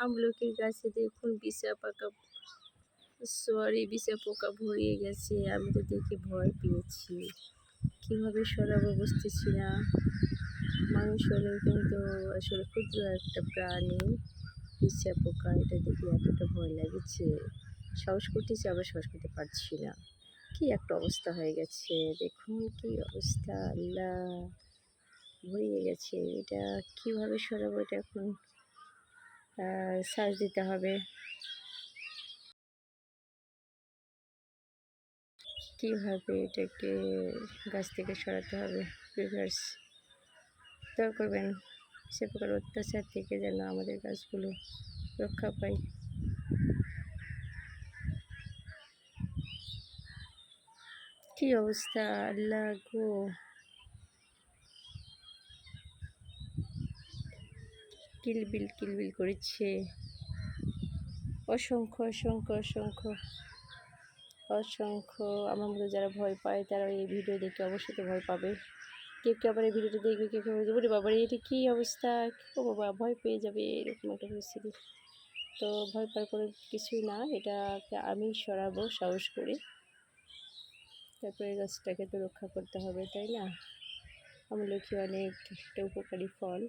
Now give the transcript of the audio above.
আমলকির গাছে দেখুন বিছা পোকা ভরিয়ে গেছে। আমি তো দেখে ভয় পেয়েছি, কীভাবে সরাবো বুঝতেছি না। মানুষ হলেও কিন্তু আসলে ক্ষুদ্র একটা প্রাণী, বিছা পোকা, এটা দেখে এতটা ভয় লাগছে। সাহস করতেছি, আবার সাহস করতে পারছি না। কি একটা অবস্থা হয়ে গেছে, দেখুন কি অবস্থা, আল্লাহ! ভরিয়ে গেছে। এটা কিভাবে সরাবো? এটা এখন সার্চ দিতে হবে, কিভাবে এটাকে গাছ থেকে সরাতে হবে। ভিউয়ার্স, দয়া করবেন সে প্রকার অত্যাচার থেকে যেন আমাদের গাছগুলো রক্ষা পায়। কি অবস্থা, আল্লাহ গো! কিলবিল কিলবিল করছে। অসংখ্য অসংখ্য অসংখ্য অসংখ্য আমার মতো যারা ভয় পায় তারা এই ভিডিও দেখে অবশ্যই তো ভয় পাবে। কেউ কেউ আবার এই ভিডিওটা দেখবে, কেউ কেউ বলবে বাবা এটা কী অবস্থা, ও বাবা ভয় পেয়ে যাবে, এরকম একটা পরিস্থিতি। তো ভয় পাওয়ার কোনো কিছুই না, এটাকে আমি সরাবো সাহস করে। তারপরে গাছটাকে তো রক্ষা করতে হবে, তাই না? আমলকি অনেক একটা উপকারী ফল।